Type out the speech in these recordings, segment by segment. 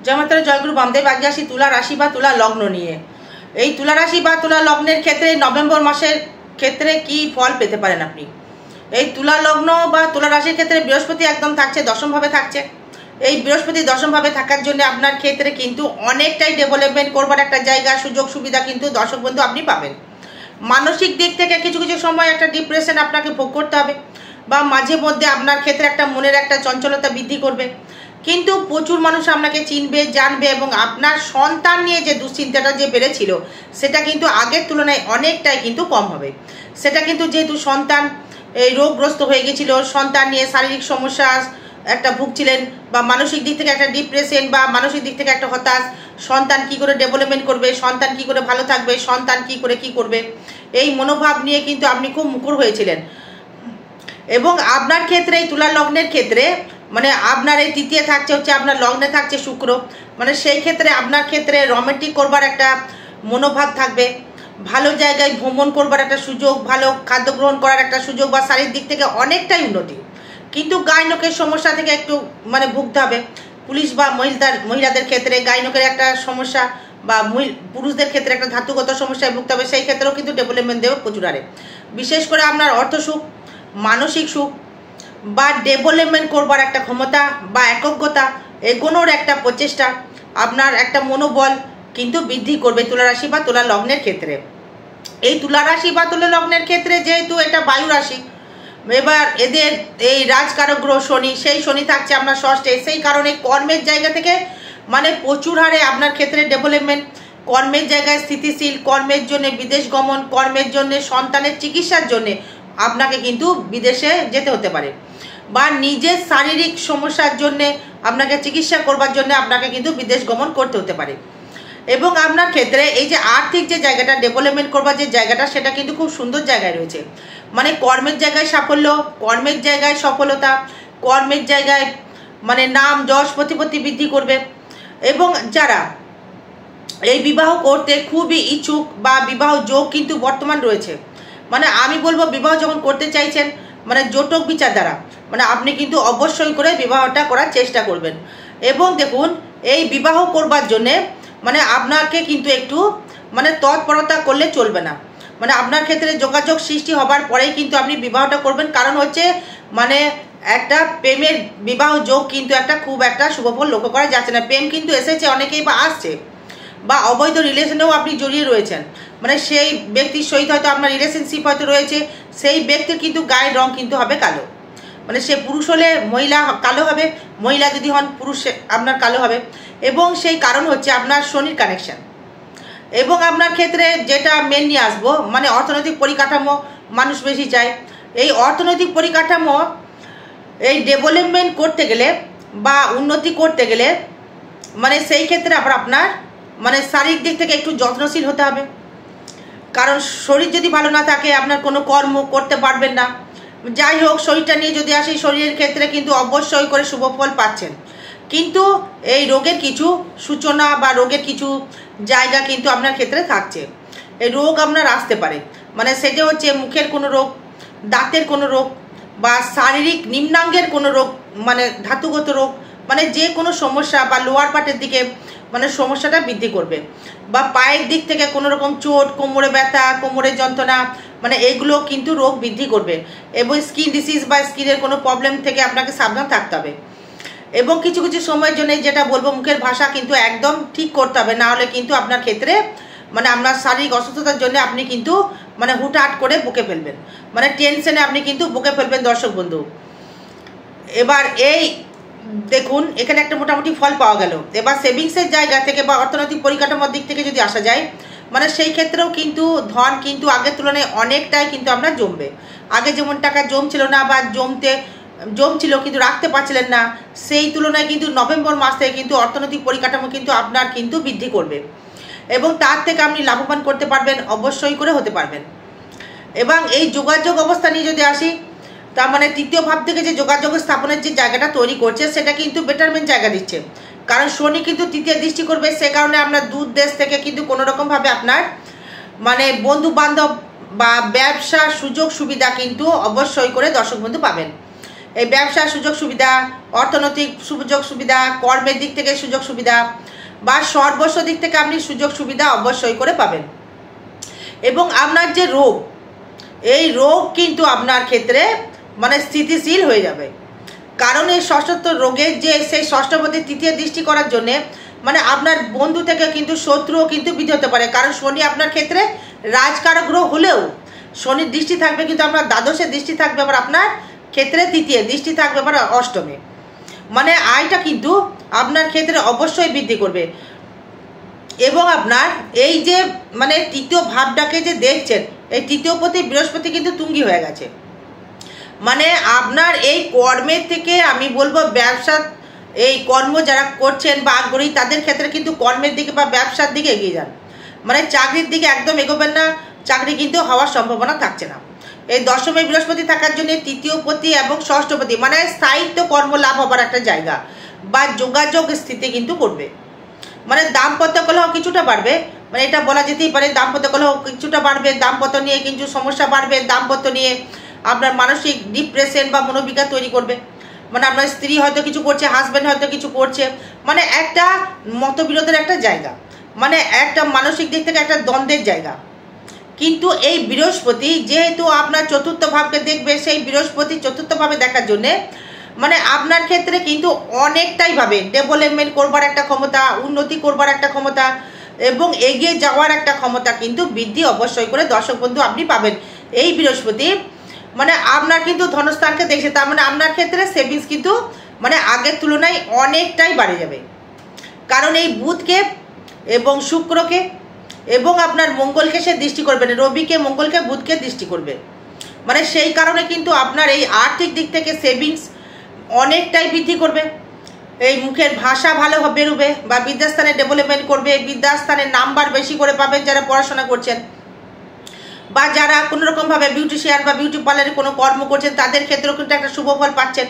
জয় মাতা জয়গুরু বামদেব। আজকে আসি তুলা রাশি বা তুলা লগ্ন নিয়ে। এই তুলা রাশি বা তুলা লগ্নের ক্ষেত্রে নভেম্বর মাসের ক্ষেত্রে কি ফল পেতে পারেন আপনি। এই তুলা লগ্ন বা তুলা রাশির ক্ষেত্রে বৃহস্পতি একদম থাকছে, দশমভাবে থাকছে। এই বৃহস্পতি দশমভাবে থাকার জন্য আপনার ক্ষেত্রে কিন্তু অনেকটাই ডেভেলপমেন্ট করবার একটা জায়গা, সুযোগ সুবিধা কিন্তু দর্শক বন্ধু আপনি পাবেন। মানসিক দিক থেকে কিছু কিছু সময় একটা ডিপ্রেশন আপনাকে ভোগ করতে হবে, বা মাঝে মধ্যে আপনার ক্ষেত্রে একটা মনের একটা চঞ্চলতা বৃদ্ধি করবে। কিন্তু প্রচুর মানুষ আপনাকে চিনবে, জানবে, এবং আপনার সন্তান নিয়ে যে দুশ্চিন্তাটা যে বেড়েছিল সেটা কিন্তু আগের তুলনায় অনেকটাই কিন্তু কম হবে। সেটা কিন্তু যেহেতু সন্তান এই রোগগ্রস্ত হয়ে গেছিল, সন্তান নিয়ে শারীরিক সমস্যা একটা ভুগছিলেন, বা মানসিক দিক থেকে একটা ডিপ্রেশন বা মানসিক দিক থেকে একটা হতাশ, সন্তান কি করে ডেভেলপমেন্ট করবে, সন্তান কি করে ভালো থাকবে, সন্তান কি করে কি করবে, এই মনোভাব নিয়ে কিন্তু আপনি খুব মুখর হয়েছিলেন। এবং আপনার ক্ষেত্রে এই তুলা লগ্নের ক্ষেত্রে মানে আপনার এই তৃতীয় থাকছে হচ্ছে আপনার লগ্নে থাকছে শুক্র, মানে সেই ক্ষেত্রে আপনার ক্ষেত্রে রোমান্টিক করবার একটা মনোভাব থাকবে, ভালো জায়গায় ভ্রমণ করবার একটা সুযোগ, ভালো খাদ্য গ্রহণ করার একটা সুযোগ, বা শারীরিক দিক থেকে অনেকটাই উন্নতি। কিন্তু গাইনকের সমস্যা থেকে একটু মানে ভুগতে হবে। পুলিশ বা মহিলাদের ক্ষেত্রে গাইনকের একটা সমস্যা, বা পুরুষদের ক্ষেত্রে একটা ধাতুগত সমস্যায় ভুগতে হবে। সেই ক্ষেত্রেও কিন্তু ডেভেলপমেন্ট দেবে প্রচুর হারে। বিশেষ করে আপনার অর্থ সুখ, মানসিক সুখ, বা ডেভেলপমেন্ট করবার একটা ক্ষমতা, বা একজ্ঞতা, এগোনোর একটা প্রচেষ্টা, আপনার একটা মনোবল কিন্তু বৃদ্ধি করবে তুলা রাশি বা তুলা লগ্নের ক্ষেত্রে। এই তুলা রাশি বা তুলা লগ্নের ক্ষেত্রে যেহেতু এটা বায়ু রাশি, এবার এদের এই রাজকারক গ্রহ শনি, সেই শনি থাকছে আপনার ষষ্ঠে। সেই কারণে কর্মের জায়গা থেকে মানে প্রচুর হারে আপনার ক্ষেত্রে ডেভেলপমেন্ট, কর্মের জায়গায় স্থিতিশীল, কর্মের জন্য বিদেশ গমন, কর্মের জন্য সন্তানের চিকিৎসার জন্য আপনাকে কিন্তু বিদেশে যেতে হতে পারে, বা নিজের শারীরিক সমস্যার জন্য আপনাকে চিকিৎসা করবার জন্য আপনাকে কিন্তু বিদেশ গমন করতে হতে পারে। এবং আপনার ক্ষেত্রে এই যে আর্থিক যে জায়গাটা, ডেভেলপমেন্ট করবার যে জায়গাটা, সেটা কিন্তু খুব সুন্দর জায়গায় রয়েছে। মানে কর্মের জায়গায় সাফল্য, কর্মের জায়গায় সফলতা, কর্মের জায়গায় মানে নাম যশ প্রতিপত্তি বৃদ্ধি করবে। এবং যারা এই বিবাহ করতে খুবই ইচ্ছুক বা বিবাহ যোগ কিন্তু বর্তমান রয়েছে, মানে আমি বলবো বিবাহ যখন করতে চাইছেন মানে জটক বিচার দ্বারা মানে আপনি কিন্তু অবশ্যই করে বিবাহটা করার চেষ্টা করবেন। এবং দেখুন এই বিবাহ করবার জন্যে মানে আপনাকে কিন্তু একটু মানে তৎপরতা করলে চলবে না। মানে আপনার ক্ষেত্রে যোগাযোগ সৃষ্টি হবার পরেই কিন্তু আপনি বিবাহটা করবেন। কারণ হচ্ছে মানে একটা প্রেমের বিবাহ যোগ কিন্তু একটা খুব একটা শুভফল লক্ষ্য করা যাচ্ছে না। প্রেম কিন্তু এসেছে, অনেকেই বা আসছে, বা অবৈধ রিলেশনেও আপনি জড়িয়ে রয়েছেন, মানে সেই ব্যক্তির সহিত হয়তো আপনার রিলেশনশিপ হয়তো রয়েছে, সেই ব্যক্তির কিন্তু গায়ের রং কিন্তু হবে কালো, মানে সে পুরুষ হলে মহিলা কালো হবে, মহিলা যদি হন পুরুষ আপনার কালো হবে। এবং সেই কারণ হচ্ছে আপনার শনির কানেকশন। এবং আপনার ক্ষেত্রে যেটা মেন নিয়ে আসবো মানে অর্থনৈতিক পরিকাঠামো মানুষ বেশি চায়। এই অর্থনৈতিক পরিকাঠামো এই ডেভেলপমেন্ট করতে গেলে বা উন্নতি করতে গেলে মানে সেই ক্ষেত্রে আবার আপনার মানে শারীরিক দিক থেকে একটু যত্নশীল হতে হবে। কারণ শরীর যদি ভালো না থাকে আপনার কোনো কর্ম করতে পারবেন না। যাই হোক, শরীরটা নিয়ে যদি আসি, শরীরের ক্ষেত্রে কিন্তু অবশ্যই করে শুভ ফল পাচ্ছেন, কিন্তু এই রোগের কিছু সূচনা বা রোগের কিছু জায়গা কিন্তু আপনার ক্ষেত্রে থাকছে। এই রোগ আপনার আসতে পারে, মানে সেটা হচ্ছে মুখের কোনো রোগ, দাঁতের কোনো রোগ, বা শারীরিক নিম্নাঙ্গের কোনো রোগ, মানে ধাতুগত রোগ, মানে যে কোনো সমস্যা, বা লোয়ার পার্টের দিকে মানে সমস্যাটা বৃদ্ধি করবে, বা পায়ের দিক থেকে কোনো রকম চোট, কোমরে ব্যথা, কোমরের যন্ত্রণা, মানে এইগুলো কিন্তু রোগ বৃদ্ধি করবে। এবং স্কিন ডিসিজ বা স্কিনের কোনো প্রবলেম থেকে আপনাকে সাবধান থাকতে হবে। এবং কিছু কিছু সময়ের জন্য যেটা বলবো, মুখের ভাষা কিন্তু একদম ঠিক করতে হবে, না হলে কিন্তু আপনার ক্ষেত্রে মানে আপনার শারীরিক অসুস্থতার জন্য আপনি কিন্তু মানে হুটহাট করে বকে ফেলবেন, মানে টেনশনে আপনি কিন্তু বকে ফেলবেন দর্শক বন্ধু। এবার এই দেখুন এখানে একটা মোটামুটি ফল পাওয়া গেল। এবার সেভিংসের জায়গা থেকে বা অর্থনৈতিক পরিকাঠামোর দিক থেকে যদি আসা যায়, মানে সেই ক্ষেত্রেও কিন্তু ধন কিন্তু আগের তুলনায় অনেকটাই কিন্তু আপনার জমবে। আগে যেমন টাকা জমছিল না বা জমছিল কিন্তু রাখতে পারছিলেন না, সেই তুলনায় কিন্তু নভেম্বর মাস থেকে কিন্তু অর্থনৈতিক পরিকাঠামো কিন্তু আপনার কিন্তু বৃদ্ধি করবে, এবং তার থেকে আপনি লাভবান করতে পারবেন, অবশ্যই করে হতে পারবেন। এবং এই যোগাযোগ অবস্থা নিয়ে যদি আসি, তার মানে তৃতীয় ভাব থেকে যে যোগাযোগ স্থাপনের যে জায়গাটা তৈরি করছে সেটা কিন্তু বেটারমেন্ট জায়গা দিচ্ছে। কারণ শনি কিন্তু তৃতীয় দৃষ্টি করবে, সে কারণে আপনার দূর দেশ থেকে কিন্তু কোনো রকমভাবে আপনার মানে বন্ধু বান্ধব বা ব্যবসা সুযোগ সুবিধা কিন্তু অবশ্যই করে দর্শক বন্ধু পাবেন। এই ব্যবসার সুযোগ সুবিধা, অর্থনৈতিক সুযোগ সুবিধা, কর্মের দিক থেকে সুযোগ সুবিধা বা সর্বস্ব দিক থেকে আপনি সুযোগ সুবিধা অবশ্যই করে পাবেন। এবং আপনার যে রোগ, এই রোগ কিন্তু আপনার ক্ষেত্রে মানে স্থিতিশীল হয়ে যাবে। কারণ এই ষষ্ঠত্ব রোগের যে সেই ষষ্ঠপতি তৃতীয় দৃষ্টি করার জন্যে মানে আপনার বন্ধু থেকে কিন্তু শত্রুও কিন্তু বৃদ্ধি হতে পারে। কারণ শনি আপনার ক্ষেত্রে রাজকারক গ্রহ হলেও শনির দৃষ্টি থাকবে কিন্তু আপনার দ্বাদশের দৃষ্টি থাকবে আবার আপনার ক্ষেত্রে তৃতীয় দৃষ্টি থাকবে আবার অষ্টমে। মানে আয়টা কিন্তু আপনার ক্ষেত্রে অবশ্যই বৃদ্ধি করবে। এবং আপনার এই যে মানে তৃতীয় ভাবটাকে যে দেখছেন, এই তৃতীয় পতি বৃহস্পতি কিন্তু তুঙ্গি হয়ে গেছে। মানে আপনার এই কর্মের থেকে আমি বলবো ব্যবসা, এই কর্ম যারা করছেন বা আগ্রহী তাদের ক্ষেত্রে কিন্তু কর্মের দিকে বা ব্যবসার দিকে এগিয়ে যান। মানে চাকরির দিকে একদম এগোবেন না, চাকরি কিন্তু হওয়ার সম্ভাবনা থাকছে না। এই দশমে বৃহস্পতি থাকার জন্য তৃতীয় পতি এবং ষষ্ঠপতি মানে স্থায়িত্ব কর্ম লাভ হবার একটা জায়গা বা যোগাযোগ স্থিতি কিন্তু করবে। মানে দাম্পত্য কলহ কিছুটা বাড়বে, মানে এটা বলা যেতেই পারে দাম্পত্য কলহ কিছুটা বাড়বে, দাম্পত্য নিয়ে কিন্তু সমস্যা বাড়বে, দাম্পত্য নিয়ে আপনার মানসিক ডিপ্রেশন বা মনোবিকার তৈরি করবে। মানে আপনার স্ত্রী হয়তো কিছু করছে, হাজব্যান্ড হয়তো কিছু করছে, মানে একটা মতবিরোধের একটা জায়গা, মানে একটা মানসিক দিক থেকে একটা দ্বন্দ্বের জায়গা। কিন্তু এই বৃহস্পতি যেহেতু আপনার চতুর্থ ভাবকে দেখবে, সেই বৃহস্পতি চতুর্থ ভাবে দেখার জন্যে মানে আপনার ক্ষেত্রে কিন্তু অনেকটাই ভাবে ডেভেলপমেন্ট করবার একটা ক্ষমতা, উন্নতি করবার একটা ক্ষমতা এবং এগিয়ে যাওয়ার একটা ক্ষমতা কিন্তু বৃদ্ধি অবশ্যই করে দর্শক বন্ধু আপনি পাবেন। এই বৃহস্পতি মানে আপনার কিন্তু ধনস্থানকে দেখছে, তার মানে আপনার ক্ষেত্রে সেভিংস কিন্তু মানে আগের তুলনায় অনেকটাই বাড়ে যাবে। কারণ এই বুধকে এবং শুক্রকে এবং আপনার মঙ্গলকে সে দৃষ্টি করবে, রবিকে, মঙ্গলকে, বুধকে দৃষ্টি করবে। মানে সেই কারণে কিন্তু আপনার এই আর্থিক দিক থেকে সেভিংস অনেকটাই বৃদ্ধি করবে। এই মুখের ভাষা ভালো বেরোবে বা বিদ্যাস্থানে ডেভেলপমেন্ট করবে, বিদ্যাস্থানের নাম্বার বেশি করে পাবেন যারা পড়াশোনা করছেন বা যারা কোনো রকমভাবে বিউটিশিয়ান বা বিউটি পার্লারে কোনো কর্ম করছেন তাদের ক্ষেত্রেও কিন্তু একটা শুভ ফল পাচ্ছেন।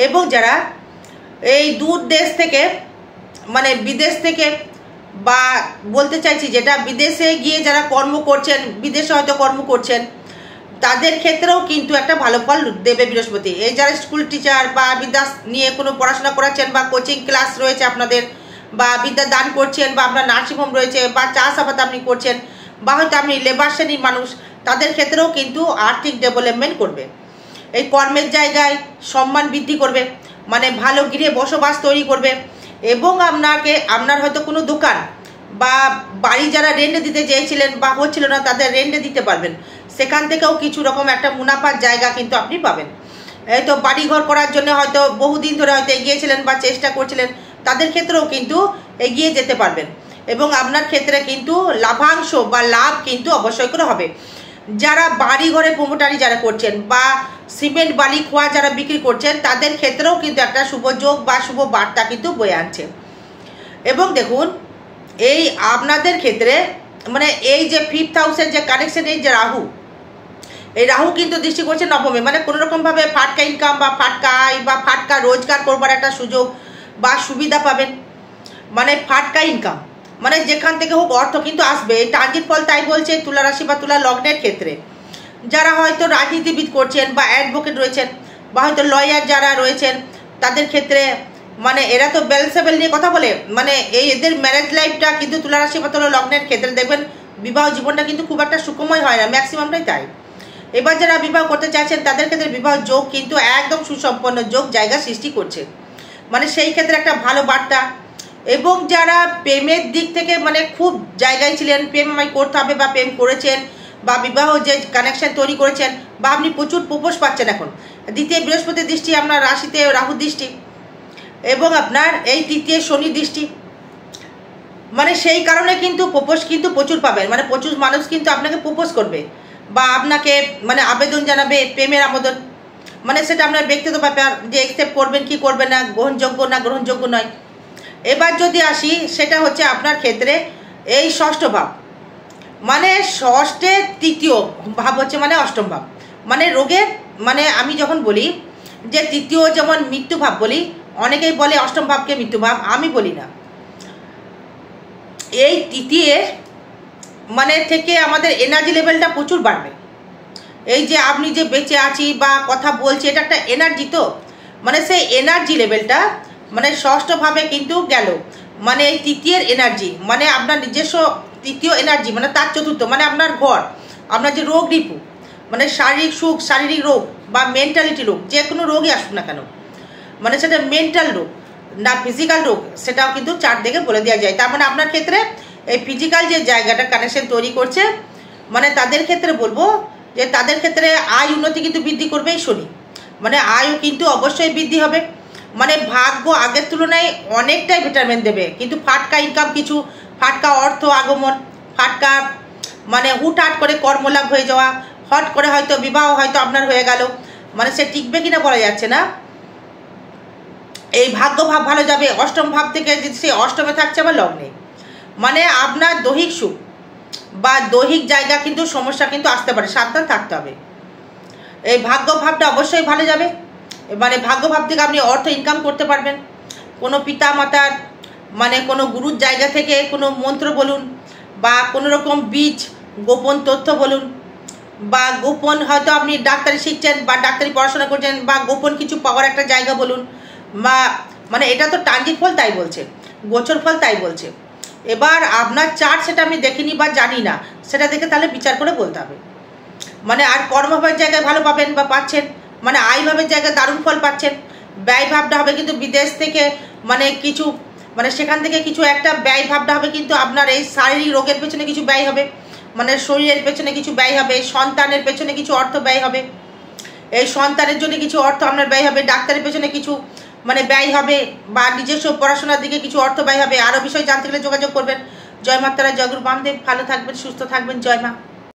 এবং যারা এই দূর দেশ থেকে মানে বিদেশ থেকে বা বলতে চাইছি যেটা বিদেশে গিয়ে যারা কর্ম করছেন, বিদেশে হয়তো কর্ম করছেন, তাদের ক্ষেত্রেও কিন্তু একটা ভালো ফল দেবে বৃহস্পতি। এই যারা স্কুল টিচার বা বিদ্যা নিয়ে কোনো পড়াশোনা করাচ্ছেন বা কোচিং ক্লাস রয়েছে আপনাদের বা বিদ্যা দান করছেন বা আপনার নার্সিংহোম রয়েছে বা চাষাবাদ আপনি করছেন বা হয়তো আপনি লেবার শ্রেণীর মানুষ, তাদের ক্ষেত্রেও কিন্তু আর্থিক ডেভেলপমেন্ট করবে। এই কর্মের জায়গায় সম্মান বৃদ্ধি করবে, মানে ভালো গৃহে বসবাস তৈরি করবে। এবং আপনার হয়তো কোনো দোকান বা বাড়ি যারা রেন্টে দিতে চেয়েছিলেন বা হচ্ছিল না তাদের রেন্টে দিতে পারবেন, সেখান থেকেও কিছু রকম একটা মুনাফার জায়গা কিন্তু আপনি পাবেন। এই তো বাড়িঘর করার জন্য হয়তো বহুদিন ধরে হয়তো এগিয়েছিলেন বা চেষ্টা করছিলেন, তাদের ক্ষেত্রেও কিন্তু এগিয়ে যেতে পারবেন। এবং আপনার ক্ষেত্রে কিন্তু লাভাংশ বা লাভ কিন্তু অবশ্যই করে হবে। যারা বাড়ি ঘরে প্রমোটারি যারা করছেন বা সিমেন্ট বালি খোয়া যারা বিক্রি করছেন, তাদের ক্ষেত্রেও কিন্তু একটা শুভ যোগ বা শুভ বার্তা কিন্তু বয়ে আনছে। এবং দেখুন এই আপনাদের ক্ষেত্রে মানে এই যে 5th হাউসের যে কানেকশন, এই যে রাহু, এই রাহু কিন্তু দৃষ্টি করছে নবমে, মানে কোনো রকমভাবে ফাটকা ইনকাম বা ফাটকা আয় বা ফাটকা রোজগার করবার একটা সুযোগ বা সুবিধা পাবেন। মানে ফাটকা ইনকাম মানে যেখান থেকে হোক অর্থ কিন্তু আসবে। এই ট্রানজিট ফল তাই বলছে তুলা রাশি বা তুলা লগ্নের ক্ষেত্রে যারা হয়তো রাজনীতিবিদ করছেন বা অ্যাডভোকেট রয়েছেন বা হয়তো লয়ার যারা রয়েছেন, তাদের ক্ষেত্রে মানে এরা তো ব্যালেন্সেবল নিয়ে কথা বলে, মানে এই এদের ম্যারেজ লাইফটা কিন্তু তুলা রাশি বা তুলা লগ্নের ক্ষেত্রে দেখবেন বিবাহ জীবনটা কিন্তু খুব একটা সুখময় হয় না, ম্যাক্সিমামটাই তাই। এবার যারা বিবাহ করতে চাইছেন তাদের ক্ষেত্রে বিবাহ যোগ কিন্তু একদম সুসম্পন্ন যোগ জায়গা সৃষ্টি করছে, মানে সেই ক্ষেত্রে একটা ভালো বার্তা। এবং যারা প্রেমের দিক থেকে মানে খুব জায়গায় ছিলেন, প্রেম আমায় করতে হবে বা প্রেম করেছেন বা বিবাহ যে কানেকশন তৈরি করেছেন বা আপনি প্রচুর প্রপোজ পাচ্ছেন, এখন দ্বিতীয় বৃহস্পতি দৃষ্টি, আপনার রাশিতে রাহু দৃষ্টি এবং আপনার এই তৃতীয় শনি দৃষ্টি, মানে সেই কারণে কিন্তু প্রপোজ কিন্তু প্রচুর পাবেন। মানে প্রচুর মানুষ কিন্তু আপনাকে প্রপোজ করবে বা আপনাকে মানে আবেদন জানাবে, প্রেমের আবেদন, মানে সেটা আপনার ব্যক্তিগত ব্যাপার যে অ্যাকসেপ্ট করবেন কি করবেন না, গ্রহণযোগ্য না গ্রহণযোগ্য নয়। এবার যদি আসি সেটা হচ্ছে আপনার ক্ষেত্রে এই ষষ্ঠ ভাব, মানে ষষ্ঠের তৃতীয় ভাব হচ্ছে মানে অষ্টম ভাব, মানে রোগের, মানে আমি যখন বলি যে তৃতীয় যেমন মৃত্যু ভাব বলি, অনেকেই বলে অষ্টম ভাবকে মৃত্যু ভাব, আমি বলি না। এই তৃতীয় মানে থেকে আমাদের এনার্জি লেভেলটা প্রচুর বাড়বে, এই যে আপনি যে বেঁচে আছি বা কথা বলছি, এটা একটা এনার্জি, তো মানে সেই এনার্জি লেভেলটা মানে ষষ্ঠভাবে কিন্তু গেল, মানে এই তৃতীয়ের এনার্জি, মানে আপনার নিজস্ব তৃতীয় এনার্জি, মানে তার চতুর্থ, মানে আপনার ঘর, আপনার যে রোগ রিপু, মানে শারীরিক সুখ, শারীরিক রোগ বা মেন্টালিটি রোগ, যে কোনো রোগই আসুক না কেন, মানে সেটা মেন্টাল রোগ না ফিজিক্যাল রোগ, সেটাও কিন্তু চার দিকে বলে দেওয়া যায়। তার মানে আপনার ক্ষেত্রে এই ফিজিক্যাল যে জায়গাটা কানেকশন তৈরি করছে, মানে তাদের ক্ষেত্রে বলবো যে তাদের ক্ষেত্রে আয় উন্নতি কিন্তু বৃদ্ধি করবেই শনি, মানে আয়ও কিন্তু অবশ্যই বৃদ্ধি হবে, মানে ভাগ্য আগের তুলনায় অনেকটাই বেটারমেন্ট দেবে, কিন্তু ফাটকা ইনকাম, কিছু ফাটকা অর্থ আগমন, ফাটকা মানে হুটহাট করে কর্মলাভ হয়ে যাওয়া, হট করে হয়তো বিবাহ হয়তো আপনার হয়ে গেল, মানে সে টিকবে কিনা বলা যাচ্ছে না। এই ভাগ্য ভাব ভালো যাবে, অষ্টম ভাব থেকে যদি সে অষ্টমে থাকছে আবার লগ্নে, মানে আপনার দৈহিক সুখ বা দৈহিক জায়গা কিন্তু সমস্যা কিন্তু আসতে পারে, সাবধান থাকতে হবে। এই ভাগ্য ভাবটা অবশ্যই ভালো যাবে, মানে ভাগ্য ভাব থেকে আপনি অর্থ ইনকাম করতে পারবেন, কোনো পিতা মাতার মানে কোনো গুরুর জায়গা থেকে কোনো মন্ত্র বলুন বা কোনো রকম বীজ গোপন তথ্য বলুন, বা গোপন হয়তো আপনি ডাক্তারি শিখছেন বা ডাক্তারি পড়াশোনা করছেন বা গোপন কিছু পাওয়ার একটা জায়গা বলুন, বা মানে এটা তো ট্রানজিট ফল তাই বলছে, গোচর ফল তাই বলছে। এবার আপনার চার্ট সেটা আমি দেখিনি বা জানি না, সেটা দেখে তাহলে বিচার করে বলতে হবে। মানে আর কর্মভাবের জায়গায় ভালো পাবেন বা পাচ্ছেন, মানে আয়ভাবের জায়গায় দারুণ ফল পাচ্ছেন। ব্যয় ভাবটা হবে কিন্তু বিদেশ থেকে মানে কিছু, মানে সেখান থেকে কিছু একটা ব্যয় ভাবটা হবে, কিন্তু আপনার এই শারীরিক রোগের পেছনে কিছু ব্যয় হবে, মানে শরীরের পেছনে কিছু ব্যয় হবে, সন্তানের পেছনে কিছু অর্থ ব্যয় হবে, এই সন্তানের জন্য কিছু অর্থ আপনার ব্যয় হবে, ডাক্তারের পেছনে কিছু মানে ব্যয় হবে, বা নিজস্ব পড়াশোনার দিকে কিছু অর্থ ব্যয় হবে। আরও বিষয় জানতে গেলে যোগাযোগ করবেন। জয় মাতারা, জয় গুরু বামদেব, ভালো থাকবেন, সুস্থ থাকবেন, জয় মা।